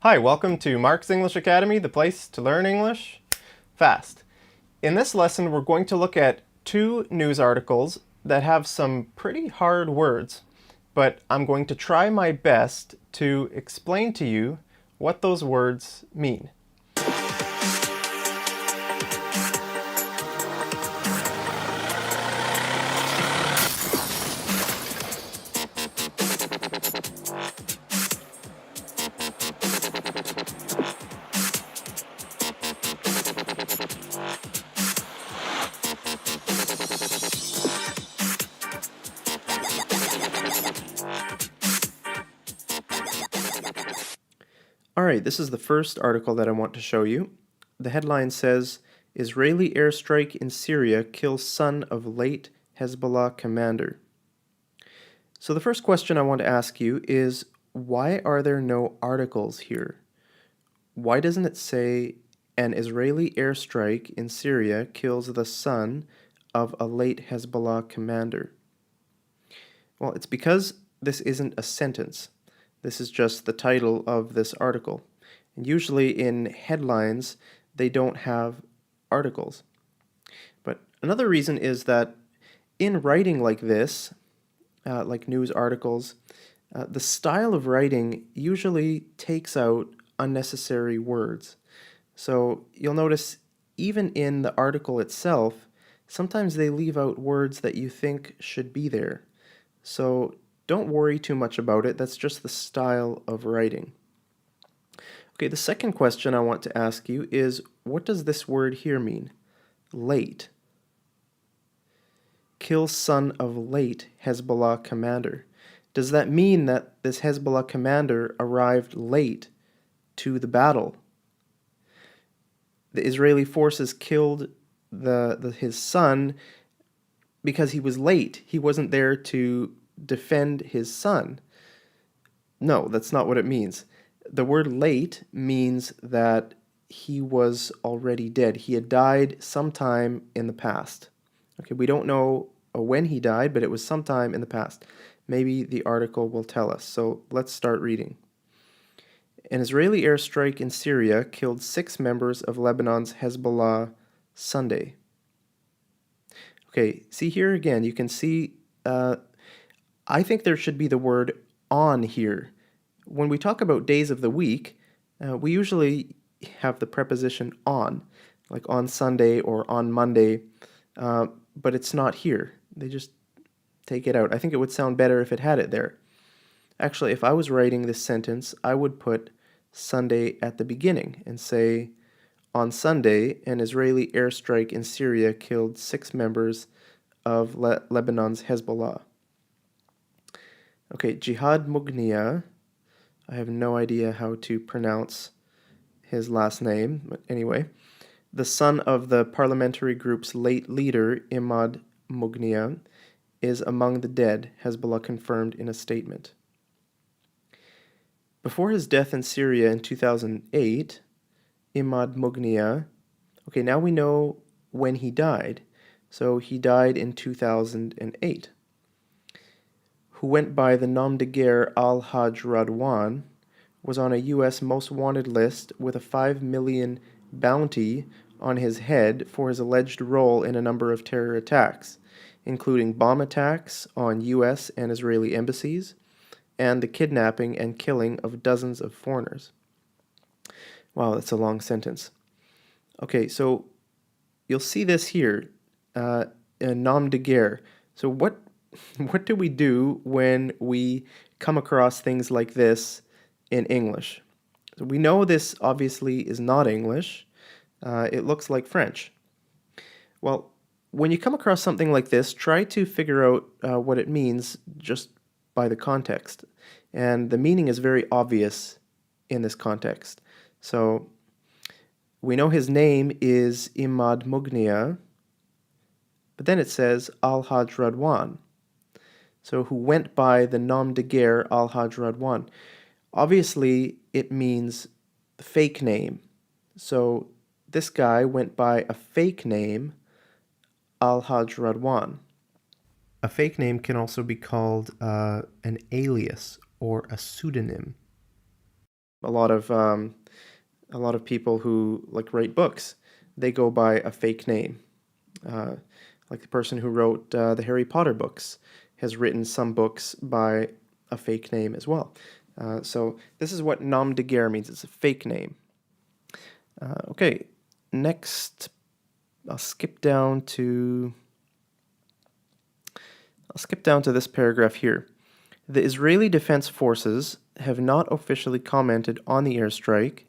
Hi, welcome to Mark's English Academy, the place to learn English fast. In this lesson, we're going to look at two news articles that have some pretty hard words, but I'm going to try my best to explain to you what those words mean. Alright, this is the first article that I want to show you. The headline says, Israeli airstrike in Syria kills son of late Hezbollah commander. So the first question I want to ask you is, why are there no articles here? Why doesn't it say, an Israeli airstrike in Syria kills the son of a late Hezbollah commander? Well, it's because this isn't a sentence. This is just the title of this article. And usually in headlines, they don't have articles. But another reason is that in writing like this, like news articles, the style of writing usually takes out unnecessary words. So you'll notice even in the article itself, sometimes they leave out words that you think should be there. So don't worry too much about it, that's just the style of writing. Okay, the second question I want to ask you is, what does this word here mean? Late. Kill son of late Hezbollah commander. Does that mean that this Hezbollah commander arrived late to the battle? The Israeli forces killed his son because he was late. He wasn't there to defend his son. No, that's not what it means. The word late means that he was already dead. He had died sometime in the past. Okay, we don't know when he died, but it was sometime in the past. Maybe the article will tell us. So let's start reading. An Israeli airstrike in Syria killed 6 members of Lebanon's Hezbollah Sunday. Okay, see here again, you can see, I think there should be the word on here. When we talk about days of the week, we usually have the preposition on, like on Sunday or on Monday, but it's not here. They just take it out. I think it would sound better if it had it there. Actually, if I was writing this sentence, I would put Sunday at the beginning and say, on Sunday, an Israeli airstrike in Syria killed 6 members of Lebanon's Hezbollah. Okay, Jihad Mughniya, I have no idea how to pronounce his last name, but anyway, the son of the parliamentary group's late leader, Imad Mughniya, is among the dead, Hezbollah confirmed in a statement. Before his death in Syria in 2008, Imad Mughniya, okay, now we know when he died. So he died in 2008. Who went by the nom de guerre Al-Hajj Radwan, was on a U.S. most wanted list with a $5 million bounty on his head for his alleged role in a number of terror attacks, including bomb attacks on U.S. and Israeli embassies, and the kidnapping and killing of dozens of foreigners. Wow, that's a long sentence. Okay, so you'll see this here, a nom de guerre. So what do we do when we come across things like this in English? So we know this obviously is not English. It looks like French. Well, when you come across something like this, try to figure out what it means just by the context. And the meaning is very obvious in this context. So we know his name is Imad Mughniya, but then it says Al-Hajj Radwan. So who went by the nom de guerre Al-Hajj Radwan. Obviously, it means fake name. So this guy went by a fake name, Al-Hajj Radwan. A fake name can also be called an alias or a pseudonym. A lot of people who like write books, they go by a fake name. Uh, like the person who wrote the Harry Potter books has written some books by a fake name as well. So this is what nom de guerre means. It's a fake name. Okay, next I'll skip down to this paragraph here. The Israeli Defense Forces have not officially commented on the airstrike,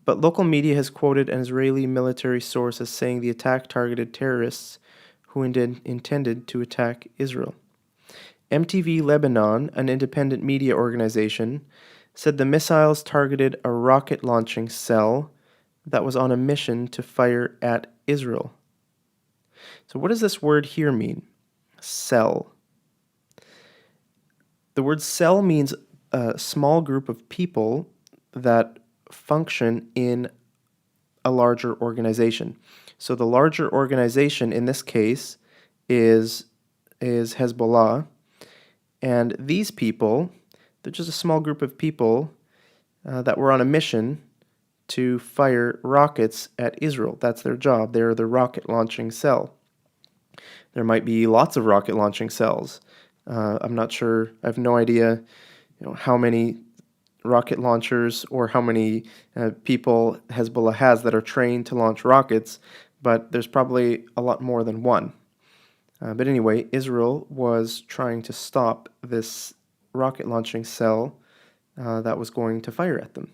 but local media has quoted an Israeli military source as saying the attack targeted terrorists who intended to attack Israel. MTV Lebanon, an independent media organization, said the missiles targeted a rocket launching cell that was on a mission to fire at Israel. So, what does this word here mean? Cell. The word cell means a small group of people that function in a larger organization. So the larger organization in this case is Hezbollah, and these people, they're just a small group of people that were on a mission to fire rockets at Israel. That's their job. They're the rocket launching cell. There might be lots of rocket launching cells. I'm not sure. I have no idea, how many rocket launchers or how many people Hezbollah has that are trained to launch rockets, but there's probably a lot more than one. But anyway, Israel was trying to stop this rocket launching cell that was going to fire at them.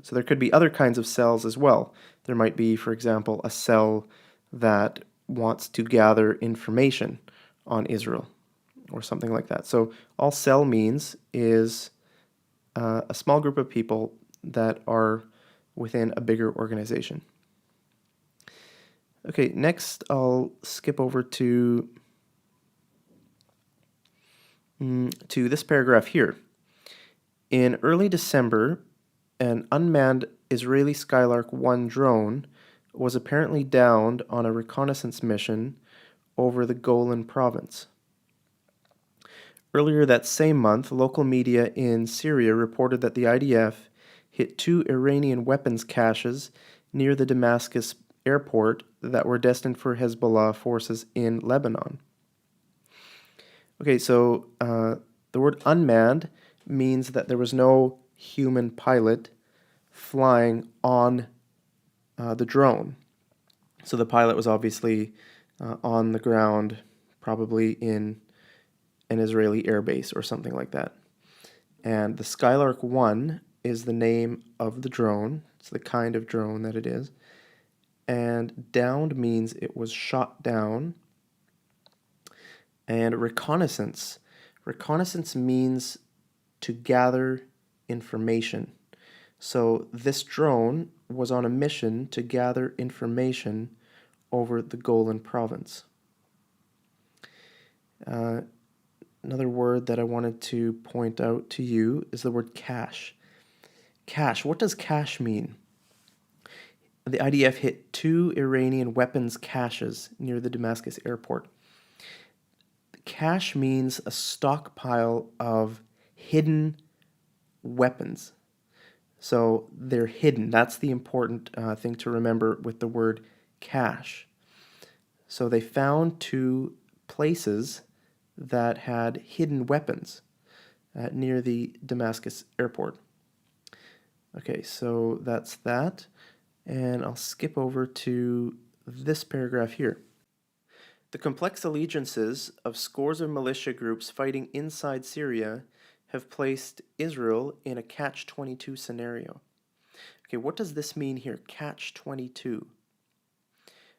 So there could be other kinds of cells as well. There might be, for example, a cell that wants to gather information on Israel or something like that. So all cell means is a small group of people that are within a bigger organization. Okay, next I'll skip over to this paragraph here. In early December, an unmanned Israeli Skylark 1 drone was apparently downed on a reconnaissance mission over the Golan province. Earlier that same month, local media in Syria reported that the IDF hit 2 Iranian weapons caches near the Damascus airport that were destined for Hezbollah forces in Lebanon. Okay, so the word unmanned means that there was no human pilot flying on the drone. So the pilot was obviously on the ground, probably in an Israeli airbase or something like that. And the Skylark 1 is the name of the drone. It's the kind of drone that it is. And downed means it was shot down. And reconnaissance. Reconnaissance means to gather information. So this drone was on a mission to gather information over the Golan province. Another word that I wanted to point out to you is the word cache. Cache. What does cache mean? The IDF hit 2 Iranian weapons caches near the Damascus airport. Cache means a stockpile of hidden weapons. So they're hidden. That's the important thing to remember with the word cache. So they found 2 places that had hidden weapons near the Damascus airport. Okay, so that's that. And I'll skip over to this paragraph here. The complex allegiances of scores of militia groups fighting inside Syria have placed Israel in a catch-22 scenario. Okay, what does this mean here, catch-22?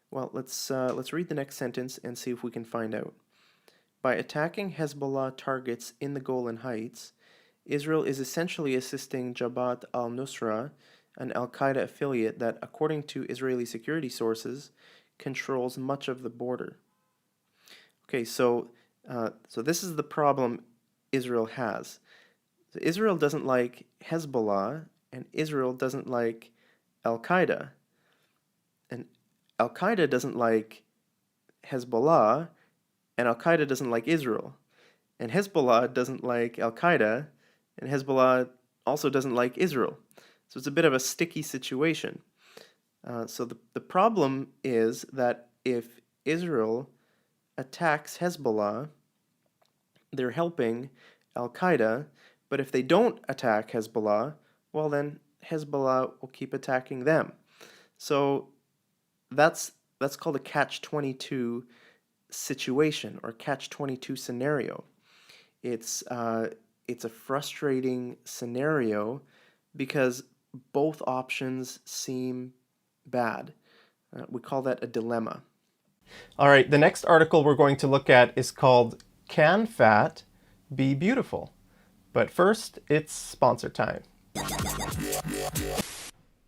Well, let's read the next sentence and see if we can find out. By attacking Hezbollah targets in the Golan Heights, Israel is essentially assisting Jabhat al-Nusra, an al-Qaeda affiliate that, according to Israeli security sources, controls much of the border. Okay, so this is the problem Israel has. So Israel doesn't like Hezbollah, and Israel doesn't like al-Qaeda. And al-Qaeda doesn't like Hezbollah, and al-Qaeda doesn't like Israel. And Hezbollah doesn't like al-Qaeda, and Hezbollah also doesn't like Israel. So it's a bit of a sticky situation. So the problem is that if Israel attacks Hezbollah, they're helping Al Qaeda, but if they don't attack Hezbollah, well, then Hezbollah will keep attacking them. So that's called a catch-22 situation or catch-22 scenario. It's a frustrating scenario because both options seem bad. We call that a dilemma. All right, the next article we're going to look at is called Can Fat Be Beautiful? But first, it's sponsor time.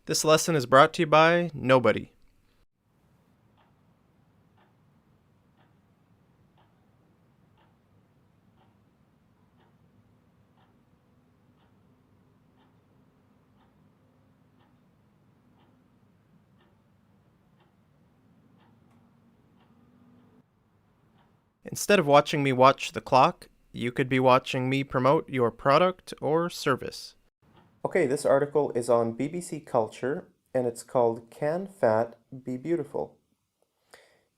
This lesson is brought to you by nobody. Instead of watching me watch the clock, you could be watching me promote your product or service. Okay, this article is on BBC Culture, and it's called Can Fat Be Beautiful?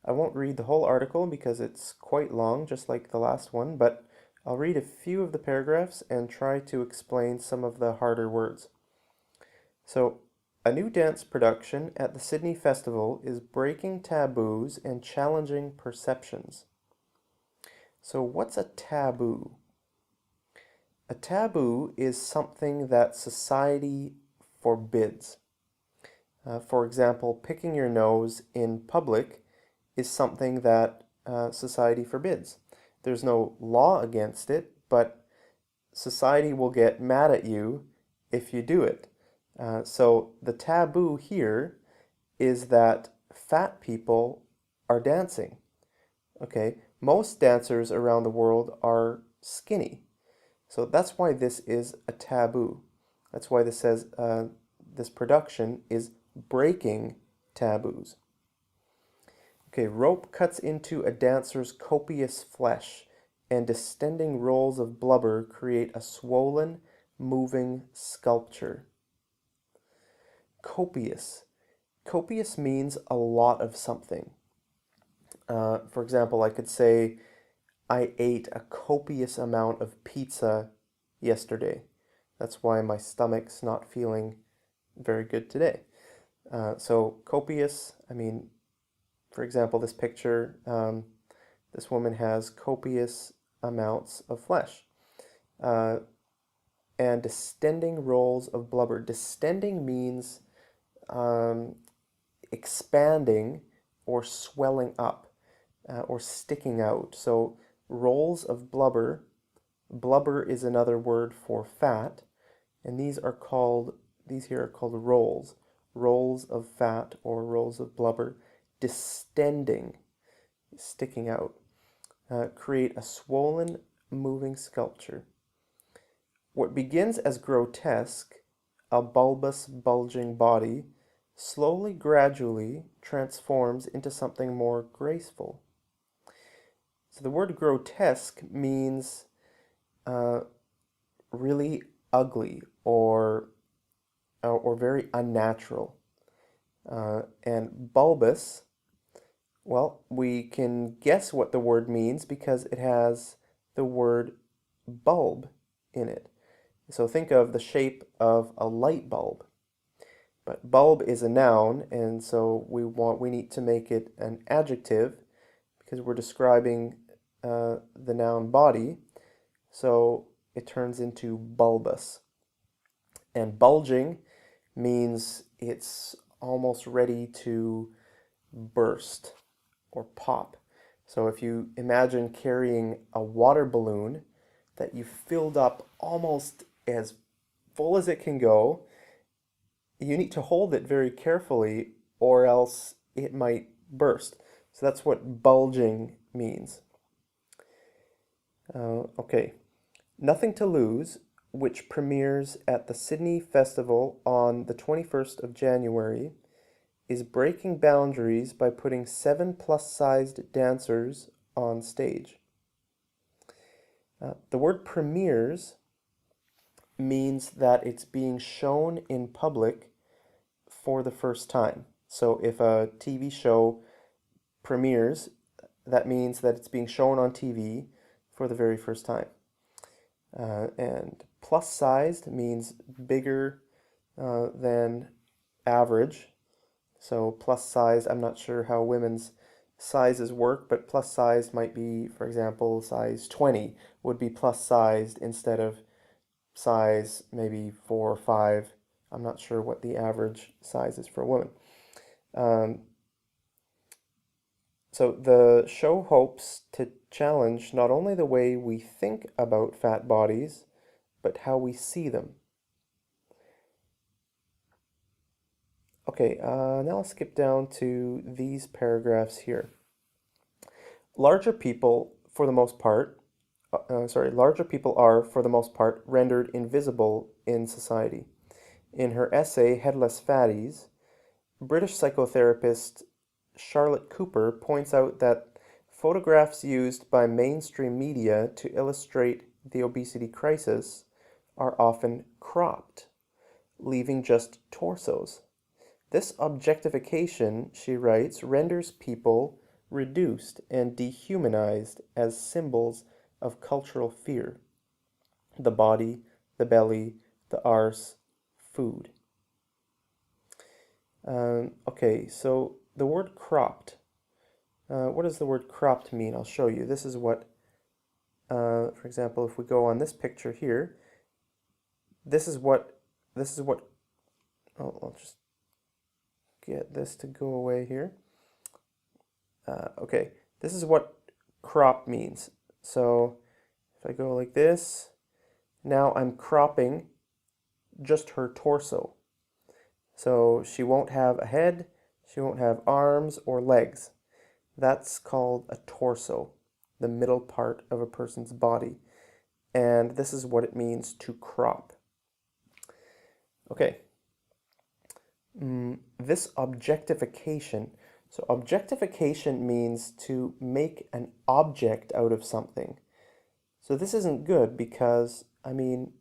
I won't read the whole article because it's quite long, just like the last one, but I'll read a few of the paragraphs and try to explain some of the harder words. So, a new dance production at the Sydney Festival is breaking taboos and challenging perceptions. So, what's a taboo? A taboo is something that society forbids. For example, picking your nose in public is something that society forbids. There's no law against it, but society will get mad at you if you do it. So the taboo here is that fat people are dancing. Okay, most dancers around the world are skinny. So that's why this is a taboo. That's why this says this production is breaking taboos. Okay, rope cuts into a dancer's copious flesh, and distending rolls of blubber create a swollen, moving sculpture. Copious. Copious means a lot of something. For example, I could say, I ate a copious amount of pizza yesterday. That's why my stomach's not feeling very good today. So copious, I mean, for example, this picture, this woman has copious amounts of flesh. And distending rolls of blubber. Distending means expanding or swelling up or sticking out. So rolls of blubber. Blubber is another word for fat, and these here are called rolls. Rolls of fat or rolls of blubber. Distending, sticking out, create a swollen, moving sculpture. What begins as grotesque, a bulbous, bulging body, slowly, gradually transforms into something more graceful. So the word grotesque means really ugly or very unnatural. And bulbous, well, we can guess what the word means because it has the word bulb in it. So think of the shape of a light bulb. But bulb is a noun, and so we need to make it an adjective because we're describing the noun body. So it turns into bulbous. And bulging means it's almost ready to burst or pop. So if you imagine carrying a water balloon that you filled up almost as full as it can go, you need to hold it very carefully or else it might burst. So that's what bulging means. Okay, Nothing to Lose, which premieres at the Sydney Festival on the 21st of January, is breaking boundaries by putting 7 plus-sized dancers on stage. The word premieres means that it's being shown in public for the first time. So if a TV show premieres, that means that it's being shown on TV for the very first time. And plus sized means bigger than average. So plus size, I'm not sure how women's sizes work, but plus sized might be, for example, size 20 would be plus sized instead of size maybe 4 or 5. I'm not sure what the average size is for a woman. Um, so the show hopes to challenge not only the way we think about fat bodies, but how we see them. Okay, now I'll skip down to these paragraphs here. Larger people, for the most part, larger people are, for the most part, rendered invisible in society. In her essay, Headless Fatties, British psychotherapist Charlotte Cooper points out that photographs used by mainstream media to illustrate the obesity crisis are often cropped, leaving just torsos. This objectification, she writes, renders people reduced and dehumanized as symbols of cultural fear. The body, the belly, the arse, food. Okay, so the word cropped. What does the word cropped mean? I'll show you. This is what, for example, if we go on this picture here, this is what, I'll just get this to go away here. Okay, this is what crop means. So if I go like this, now I'm cropping just her torso. So she won't have a head, she won't have arms or legs. That's called a torso, the middle part of a person's body. And this is what it means to crop. Okay. This objectification. So objectification means to make an object out of something. So this isn't good because, I mean,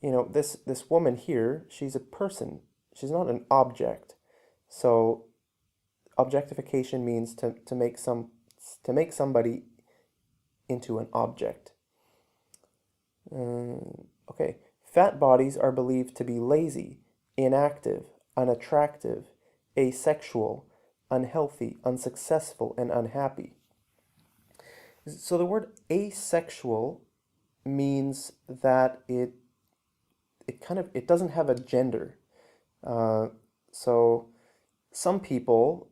you know, this woman here, she's a person. She's not an object. So objectification means to make somebody into an object. Okay. Fat bodies are believed to be lazy, inactive, unattractive, asexual, unhealthy, unsuccessful, and unhappy. So the word asexual means that it doesn't have a gender. So some people,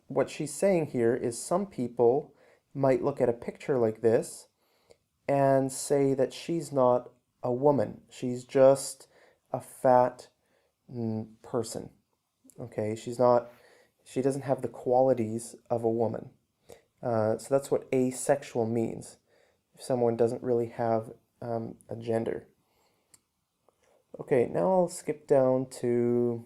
what she's saying here is some people might look at a picture like this and say that she's not a woman. She's just a fat person. Okay, she doesn't have the qualities of a woman. So that's what asexual means. If someone doesn't really have a gender. Okay, now I'll skip down to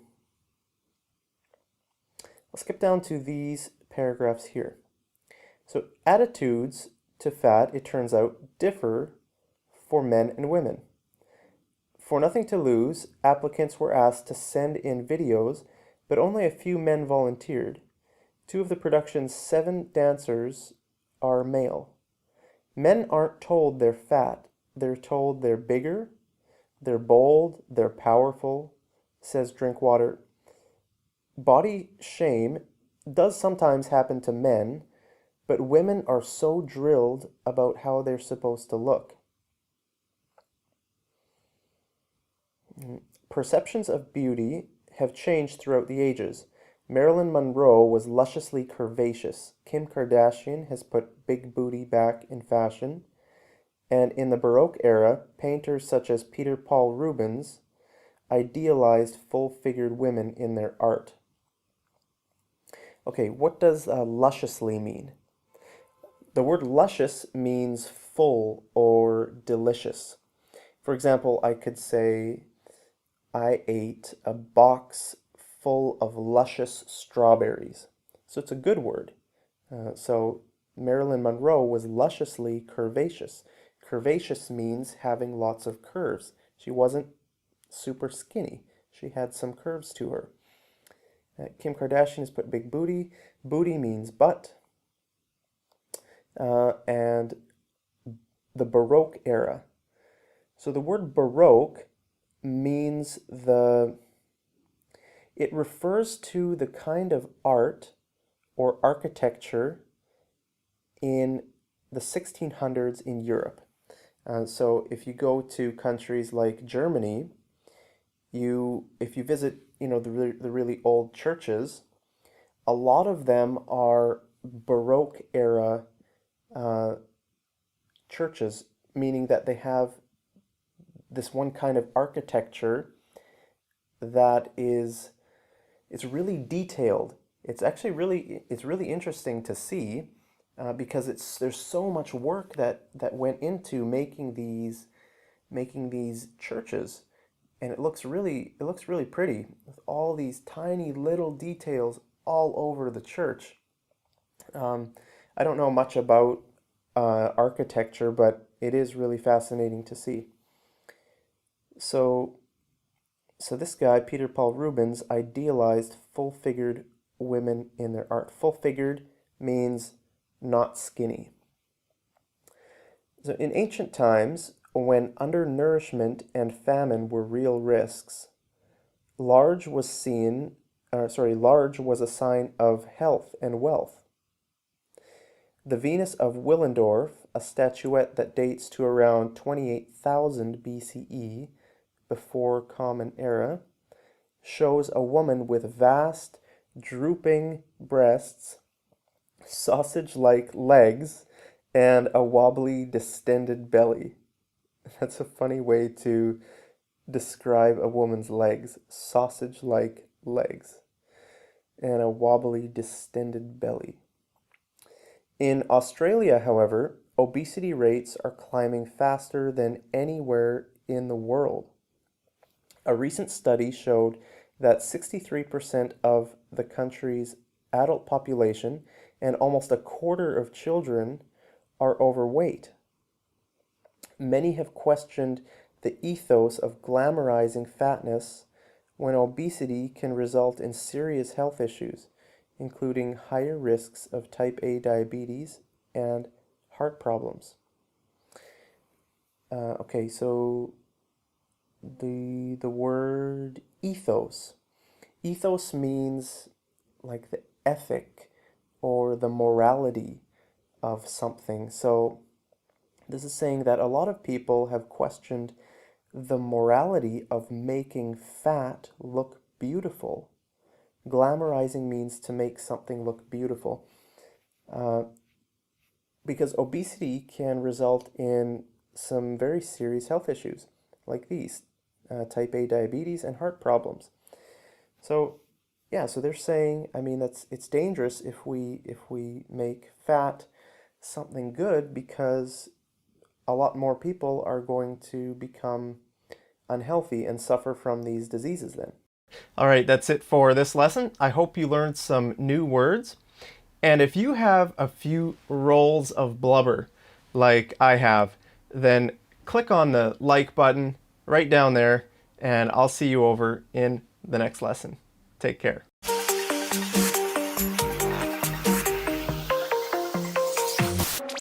these paragraphs here. So attitudes to fat, it turns out, differ for men and women. For Nothing to Lose, applicants were asked to send in videos, but only a few men volunteered. 2 of the production's 7 dancers are male. Men aren't told they're fat. They're told they're bigger, they're bold, they're powerful, says Drinkwater. Body shame does sometimes happen to men, but women are so drilled about how they're supposed to look. Perceptions of beauty have changed throughout the ages. Marilyn Monroe was lusciously curvaceous. Kim Kardashian has put big booty back in fashion. And in the Baroque era, painters such as Peter Paul Rubens idealized full-figured women in their art. Okay, what does lusciously mean? The word luscious means full or delicious. For example, I could say, I ate a box full of luscious strawberries. So it's a good word. So Marilyn Monroe was lusciously curvaceous. Curvaceous means having lots of curves. She wasn't super skinny. She had some curves to her. Kim Kardashian has put big booty. Booty means butt. And the Baroque era. So the word Baroque means it refers to the kind of art or architecture in the 1600s in Europe. So if you go to countries like Germany, if you visit, the really old churches, a lot of them are Baroque era churches, meaning that they have this one kind of architecture that it's really detailed. It's really interesting to see because there's so much work that went into making these churches, and it looks really pretty with all these tiny little details all over the church. I don't know much about architecture, but it is really fascinating to see. So this guy, Peter Paul Rubens, idealized full-figured women in their art. Full-figured means not skinny. So in ancient times, when undernourishment and famine were real risks, large was a sign of health and wealth. The Venus of Willendorf, a statuette that dates to around 28,000 BCE, before Common Era, shows a woman with vast, drooping breasts, sausage-like legs, and a wobbly, distended belly. That's a funny way to describe a woman's legs. Sausage-like legs and a wobbly, distended belly. In Australia, however, obesity rates are climbing faster than anywhere in the world. A recent study showed that 63% of the country's adult population and almost a quarter of children are overweight. Many have questioned the ethos of glamorizing fatness when obesity can result in serious health issues, including higher risks of type A diabetes and heart problems. Okay, so the word ethos. Ethos means like the ethic or the morality of something. So this is saying that a lot of people have questioned the morality of making fat look beautiful. Glamorizing means to make something look beautiful. Because obesity can result in some very serious health issues like these, type A diabetes and heart problems. So yeah, so they're saying, I mean, it's dangerous if we make fat something good, because a lot more people are going to become unhealthy and suffer from these diseases then. All right, that's it for this lesson. I hope you learned some new words. And if you have a few rolls of blubber like I have, then click on the like button right down there, and I'll see you over in the next lesson. Take care.